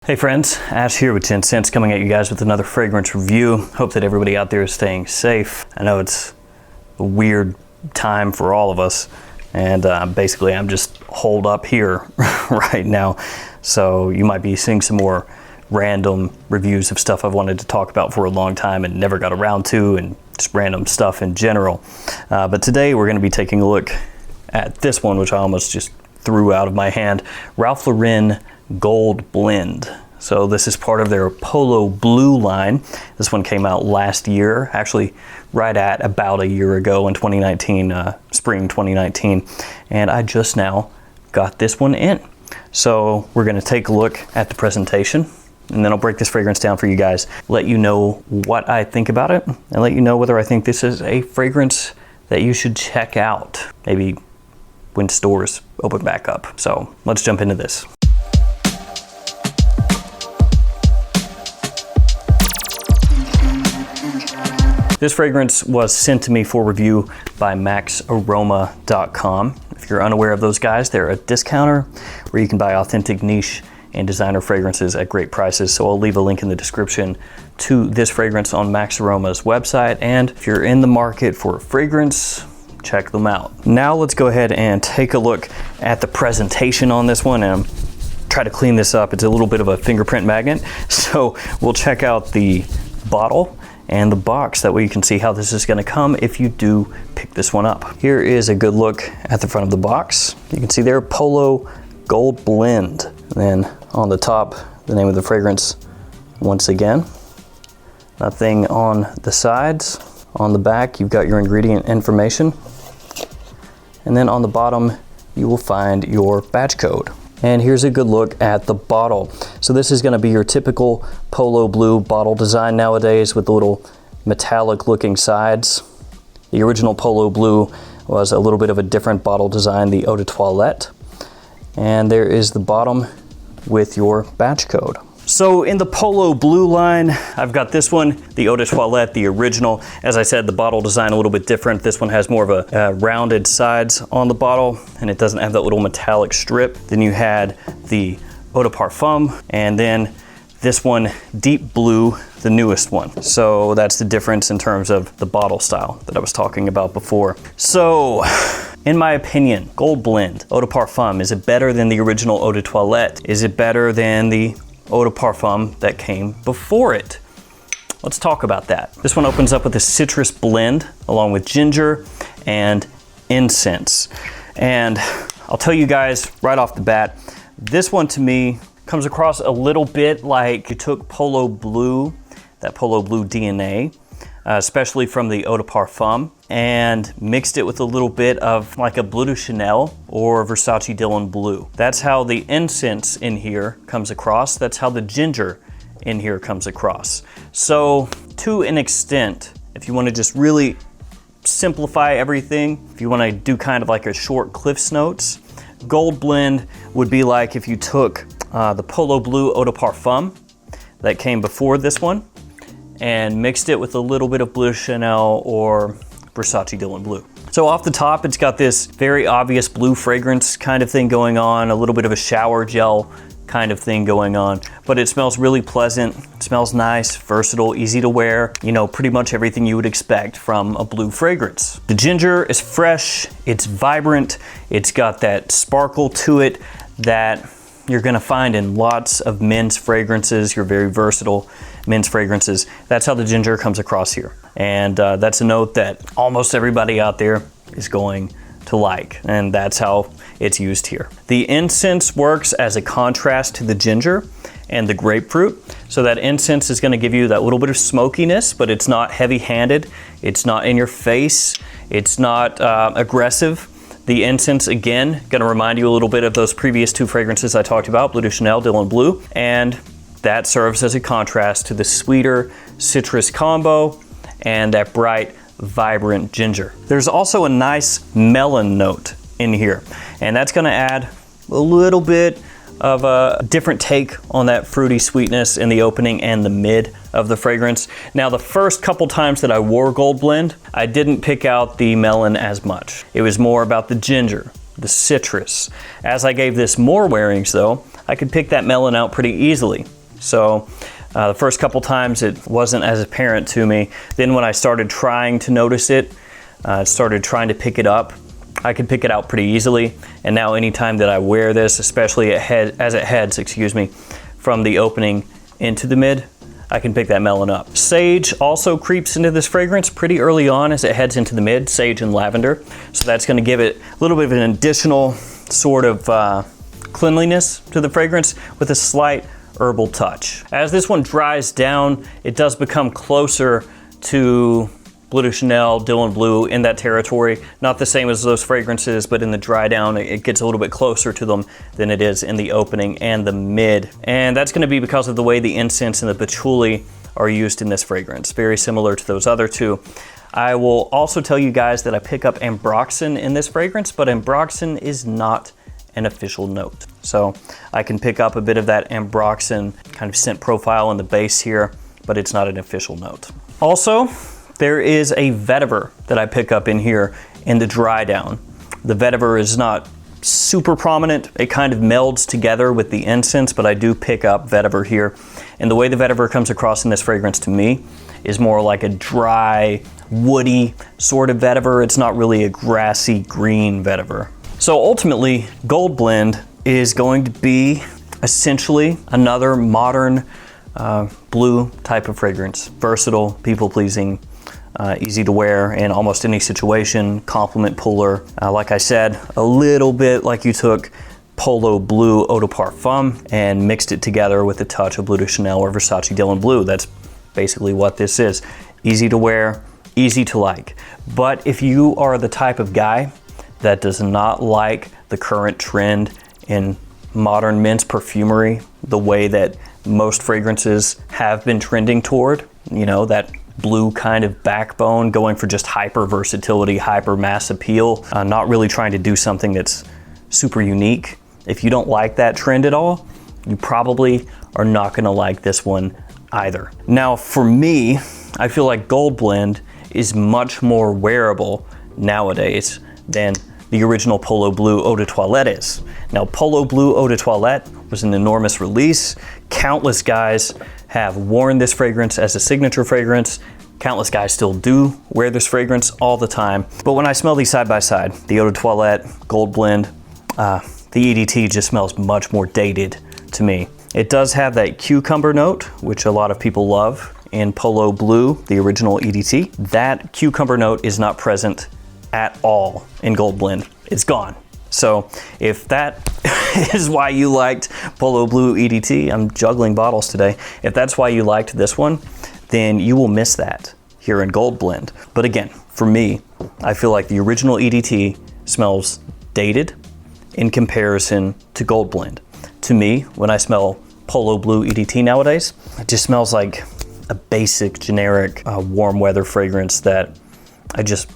Hey friends, Ash here with Gents, coming at you guys with another fragrance review. Hope that everybody out there is staying safe. I know it's a weird time for all of us, and basically I'm just holed up here right now. So you might be seeing some more random reviews of stuff I've wanted to talk about for a long time and never got around to, and just random stuff in general. But today we're going to be taking a look at this one, which I almost just threw out of my hand. Ralph Lauren Gold Blend. So this is part of their Polo Blue line. This one came out last year, actually right at about a year ago in 2019, spring 2019. And I just now got this one in. So we're gonna take a look at the presentation, and then I'll break this fragrance down for you guys, let you know what I think about it, and let you know whether I think this is a fragrance that you should check out, maybe when stores open back up. So let's jump into this. This fragrance was sent to me for review by maxaroma.com. If you're unaware of those guys, they're a discounter where you can buy authentic niche and designer fragrances at great prices. So I'll leave a link in the description to this fragrance on Max Aroma's website. And if you're in the market for a fragrance, check them out. Now let's go ahead and take a look at the presentation on this one, and try to clean this up. It's a little bit of a fingerprint magnet. So we'll check out the bottle and the box. That way you can see how this is gonna come if you do pick this one up. Here is a good look at the front of the box. You can see there, Polo Gold Blend. And then on the top, the name of the fragrance once again. Nothing on the sides. On the back, you've got your ingredient information. And then on the bottom, you will find your batch code. And here's a good look at the bottle. So this is gonna be your typical Polo Blue bottle design nowadays, with the little metallic looking sides. The original Polo Blue was a little bit of a different bottle design, the Eau de Toilette. And there is the bottom with your batch code. So in the Polo Blue line, I've got this one, the Eau de Toilette, the original. As I said, the bottle design a little bit different. This one has more of a rounded sides on the bottle, and it doesn't have that little metallic strip. Then you had the Eau de Parfum, and then this one, Deep Blue, the newest one. So that's the difference in terms of the bottle style that I was talking about before. So, in my opinion, Gold Blend, Eau de Parfum, is it better than the original Eau de Toilette? Is it better than the Eau de Parfum that came before it? Let's talk about that. This one opens up with a citrus blend along with ginger and incense. And I'll tell you guys right off the bat, this one to me comes across a little bit like you took Polo Blue, that Polo Blue DNA, especially from the Eau de Parfum, and mixed it with a little bit of like a Bleu de Chanel or Versace Dylan Blue. That's how the incense in here comes across. That's how the ginger in here comes across. So to an extent, if you want to just really simplify everything, if you want to do kind of like a short Cliff's Notes, Gold Blend would be like if you took the Polo Blue Eau de Parfum that came before this one and mixed it with a little bit of Bleu de Chanel or Versace Dylan Blue. So off the top, it's got this very obvious blue fragrance kind of thing going on, a little bit of a shower gel kind of thing going on, but it smells really pleasant. It smells nice, versatile, easy to wear, you know, pretty much everything you would expect from a blue fragrance. The ginger is fresh, it's vibrant, it's got that sparkle to it that you're gonna find in lots of men's fragrances, your very versatile men's fragrances. That's how the ginger comes across here. And that's a note that almost everybody out there is going to like, and that's how it's used here. The incense works as a contrast to the ginger and the grapefruit. So that incense is gonna give you that little bit of smokiness, but it's not heavy-handed, it's not in your face, it's not aggressive. The incense, again, gonna remind you a little bit of those previous two fragrances I talked about, Bleu de Chanel, Dylan Blue, and that serves as a contrast to the sweeter citrus combo and that bright, vibrant ginger. There's also a nice melon note in here, and that's gonna add a little bit of a different take on that fruity sweetness in the opening and the mid of the fragrance. Now, the first couple times that I wore Gold Blend, I didn't pick out the melon as much. It was more about the ginger, the citrus. As I gave this more wearings though, I could pick that melon out pretty easily. So the first couple times it wasn't as apparent to me. Then when I started trying to notice it, started trying to pick it up, I could pick it out pretty easily. And now anytime that I wear this, especially as it heads, excuse me, from the opening into the mid, I can pick that melon up. Sage also creeps into this fragrance pretty early on as it heads into the mid, sage and lavender. So that's gonna give it a little bit of an additional sort of cleanliness to the fragrance with a slight herbal touch. As this one dries down, it does become closer to Bleu de Chanel, Dylan Blue, in that territory. Not the same as those fragrances, but in the dry down, it gets a little bit closer to them than it is in the opening and the mid. And that's gonna be because of the way the incense and the patchouli are used in this fragrance, very similar to those other two. I will also tell you guys that I pick up ambroxan in this fragrance, but ambroxan is not an official note. So I can pick up a bit of that ambroxan kind of scent profile in the base here, but it's not an official note. Also, there is a vetiver that I pick up in here in the dry down. The vetiver is not super prominent. It kind of melds together with the incense, but I do pick up vetiver here. And the way the vetiver comes across in this fragrance to me is more like a dry, woody sort of vetiver. It's not really a grassy green vetiver. So ultimately, Gold Blend is going to be essentially another modern blue type of fragrance. Versatile, people-pleasing, easy to wear in almost any situation, compliment puller. Like I said, a little bit like you took Polo Blue Eau de Parfum and mixed it together with a touch of Bleu de Chanel or Versace Dylan Blue. That's basically what this is. Easy to wear, easy to like. But if you are the type of guy that does not like the current trend in modern men's perfumery, the way that most fragrances have been trending toward, you know, that blue kind of backbone, going for just hyper versatility, hyper mass appeal, not really trying to do something that's super unique. If you don't like that trend at all, you probably are not gonna like this one either. Now for me, I feel like Gold Blend is much more wearable nowadays than the original Polo Blue Eau de Toilette is. Now Polo Blue Eau de Toilette was an enormous release. Countless guys have worn this fragrance as a signature fragrance. Countless guys still do wear this fragrance all the time. But when I smell these side by side, the Eau de Toilette, Gold Blend, the EDT just smells much more dated to me. It does have that cucumber note, which a lot of people love in Polo Blue, the original EDT. That cucumber note is not present at all in Gold Blend. It's gone. So if that is why you liked Polo Blue EDT, I'm juggling bottles today. If that's why you liked this one, then you will miss that here in Gold Blend. But again, for me, I feel like the original EDT smells dated in comparison to Gold Blend. To me, when I smell Polo Blue EDT nowadays, it just smells like a basic, generic, warm weather fragrance that I just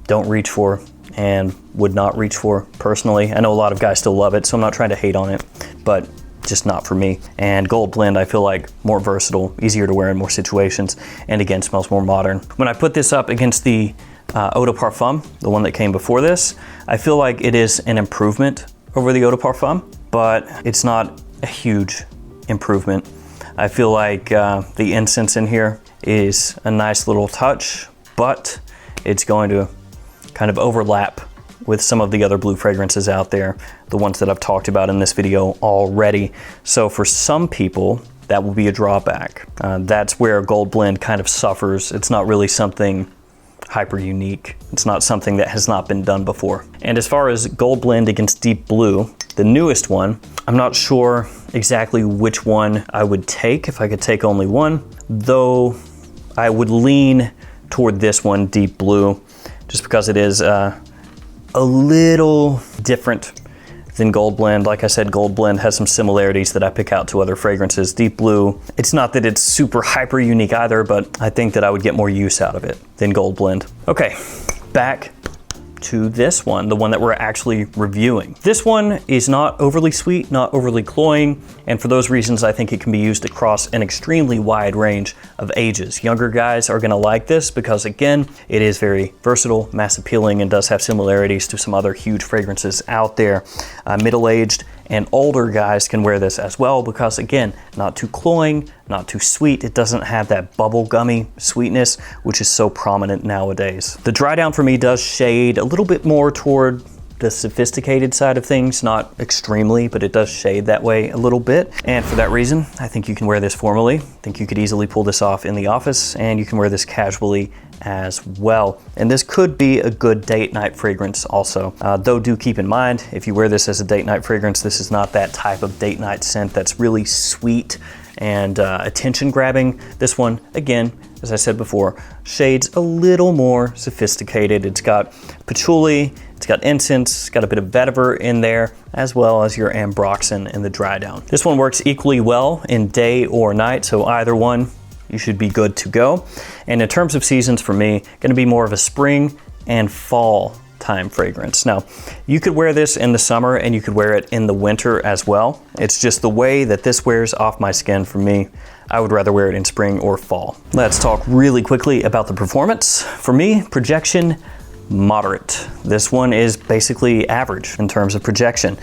don't reach for and would not reach for personally. I know a lot of guys still love it, so I'm not trying to hate on it, but just not for me. And Gold Blend, I feel like more versatile, easier to wear in more situations, and again, smells more modern. When I put this up against the Eau de Parfum, the one that came before this, I feel like it is an improvement over the Eau de Parfum, but it's not a huge improvement. I feel like the incense in here is a nice little touch, but it's going to kind of overlap with some of the other blue fragrances out there, the ones that I've talked about in this video already. So for some people, that will be a drawback. That's where Gold Blend kind of suffers. It's not really something hyper unique. It's not something that has not been done before. And as far as Gold Blend against Deep Blue, the newest one, I'm not sure exactly which one I would take if I could take only one, though I would lean toward this one, Deep Blue, just because it is a little different than Gold Blend. Like I said, Gold Blend has some similarities that I pick out to other fragrances. Deep Blue, it's not that it's super hyper unique either, but I think that I would get more use out of it than Gold Blend. Okay, back to this one, the one that we're actually reviewing. This one is not overly sweet, not overly cloying, and for those reasons, I think it can be used across an extremely wide range of ages. Younger guys are gonna like this because, again, it is very versatile, mass appealing, and does have similarities to some other huge fragrances out there. Middle-aged and older guys can wear this as well because, again, not too cloying, not too sweet. It doesn't have that bubble gummy sweetness, which is so prominent nowadays. The dry down for me does shade a little bit more toward the sophisticated side of things, not extremely, but it does shade that way a little bit. And for that reason, I think you can wear this formally. I think you could easily pull this off in the office, and you can wear this casually as well. And this could be a good date night fragrance also. Though do keep in mind, if you wear this as a date night fragrance, this is not that type of date night scent that's really sweet and attention grabbing. This one, again, as I said before, shades a little more sophisticated. It's got patchouli, it's got incense, it's got a bit of vetiver in there, as well as your ambroxan in the dry down. This one works equally well in day or night, so either one, you should be good to go. And in terms of seasons for me, gonna be more of a spring and fall time fragrance. Now, you could wear this in the summer and you could wear it in the winter as well. It's just the way that this wears off my skin for me. I would rather wear it in spring or fall. Let's talk really quickly about the performance. For me, projection, moderate. This one is basically average in terms of projection.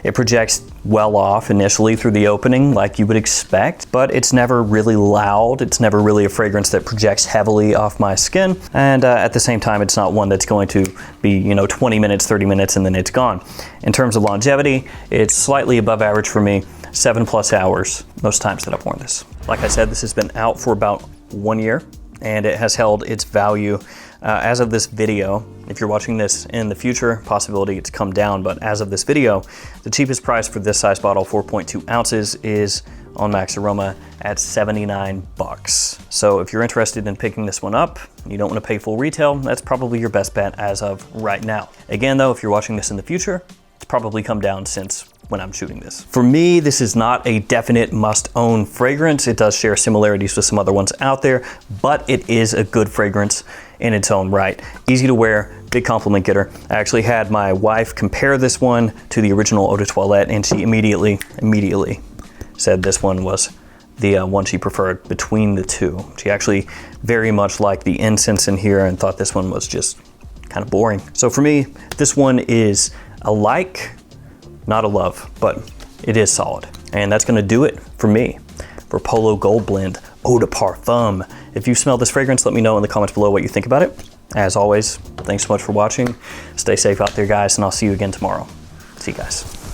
It projects well off initially through the opening like you would expect, but it's never really loud. It's never really a fragrance that projects heavily off my skin. And at the same time, it's not one that's going to be, 20 minutes, 30 minutes, and then it's gone. In terms of longevity, it's slightly above average for me, 7+ hours most times that I've worn this. Like I said, this has been out for about 1 year, and it has held its value as of this video. If you're watching this in the future, possibility it's come down, but as of this video, the cheapest price for this size bottle, 4.2 ounces, is on Max Aroma at $79. So if you're interested in picking this one up, you don't want to pay full retail, that's probably your best bet as of right now. Again though, if you're watching this in the future, it's probably come down since when I'm shooting this. For me, this is not a definite must-own fragrance. It does share similarities with some other ones out there, but it is a good fragrance in its own right. Easy to wear, big compliment getter. I actually had my wife compare this one to the original Eau de Toilette, and she immediately said this one was the one she preferred between the two. She actually very much liked the incense in here and thought this one was just kind of boring. So for me, this one is a like, not a love, but it is solid. And that's gonna do it for me for Polo Gold Blend Eau de Parfum. If you smell this fragrance, let me know in the comments below what you think about it. As always, thanks so much for watching. Stay safe out there, guys, and I'll see you again tomorrow. See you guys.